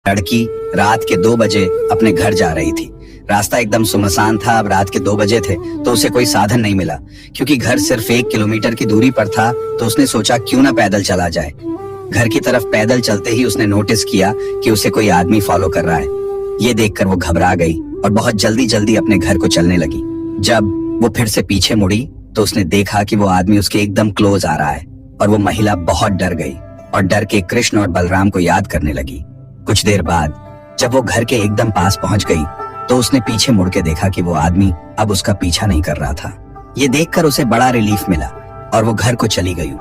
लड़की रात के 2 बजे अपने घर जा रही थी। रास्ता एकदम सुनसान था। अब रात के 2 बजे थे तो उसे कोई साधन नहीं मिला। क्योंकि घर सिर्फ 1 किलोमीटर की दूरी पर था तो उसने सोचा क्यों ना पैदल चला जाए। घर की तरफ पैदल चलते ही उसने नोटिस किया कि उसे कोई आदमी फॉलो कर रहा है। ये देखकर वो घबरा गई और बहुत जल्दी जल्दी अपने घर को चलने लगी। जब वो फिर से पीछे मुड़ी तो उसने देखा कि वो आदमी उसके एकदम क्लोज आ रहा है और वो महिला बहुत डर गई और डर के कृष्ण और बलराम को याद करने लगी। कुछ देर बाद जब वो घर के एकदम पास पहुंच गई तो उसने पीछे मुड़ के देखा कि वो आदमी अब उसका पीछा नहीं कर रहा था। ये देखकर उसे बड़ा रिलीफ मिला और वो घर को चली गई।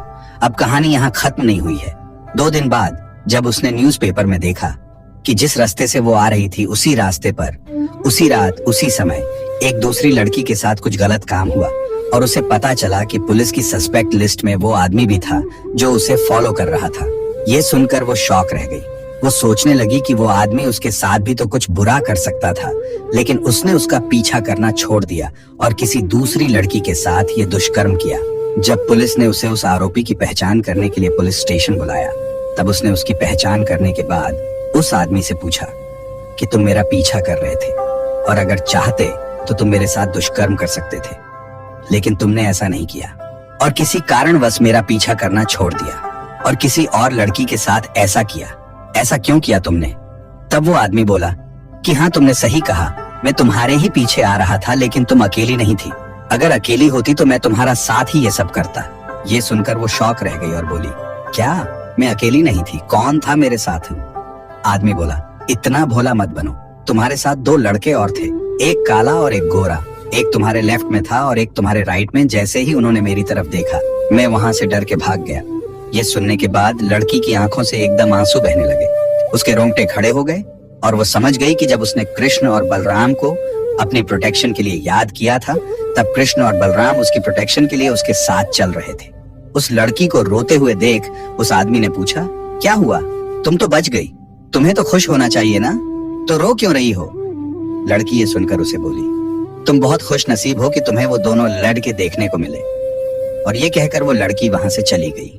अब कहानी यहाँ खत्म नहीं हुई है। 2 दिन बाद जब उसने न्यूज़पेपर में देखा कि जिस रास्ते से वो आ रही थी उसी रास्ते पर उसी रात उसी समय एक दूसरी लड़की के साथ कुछ गलत काम हुआ और उसे पता चला कि पुलिस की सस्पेक्ट लिस्ट में वो आदमी भी था जो उसे फॉलो कर रहा था। ये सुनकर वो शॉक रह गई। वो सोचने लगी कि वो आदमी उसके साथ भी तो कुछ बुरा कर सकता था, लेकिन उसने उसका पीछा करना छोड़ दिया और किसी दूसरी लड़की के साथ ये दुष्कर्म किया। जब पुलिस ने उसे उस आरोपी की पहचान करने के लिए पुलिस स्टेशन बुलाया तब उसने उसकी पहचान करने के बाद उस आदमी से पूछा कि तुम मेरा पीछा कर रहे थे और अगर चाहते तो तुम मेरे साथ दुष्कर्म कर सकते थे, लेकिन तुमने ऐसा नहीं किया और किसी कारणवश मेरा पीछा करना छोड़ दिया और किसी और लड़की के साथ ऐसा किया। ऐसा क्यों किया तुमने? तब वो आदमी बोला कि हाँ, तुमने सही कहा, मैं तुम्हारे ही पीछे आ रहा था, लेकिन तुम अकेली नहीं थी। अगर अकेली होती तो मैं तुम्हारा साथ ही ये सब करता। ये सुनकर वो शॉक रह गई और बोली, क्या मैं अकेली नहीं थी? कौन था मेरे साथ? आदमी बोला, इतना भोला मत बनो, तुम्हारे साथ 2 लड़के और थे, एक काला और एक गोरा। एक तुम्हारे लेफ्ट में था और एक तुम्हारे राइट में। जैसे ही उन्होंने मेरी तरफ देखा मैं वहां से डर के भाग गया। ये सुनने के बाद लड़की की आंखों से एकदम आंसू बहने लगे। उसके रोंगटे खड़े हो गए और वो समझ गई कि जब उसने कृष्ण और बलराम को अपनी प्रोटेक्शन के लिए याद किया था तब कृष्ण और बलराम उसकी प्रोटेक्शन के लिए उसके साथ चल रहे थे। उस लड़की को रोते हुए देख उस आदमी ने पूछा, क्या हुआ? तुम तो बच गई, तुम्हें तो खुश होना चाहिए ना, तो रो क्यों रही हो? लड़की ये सुनकर उसे बोली, तुम बहुत खुश नसीब हो कि तुम्हें वो दोनों लड़के देखने को मिले। और ये कहकर वो लड़की वहां से चली गई।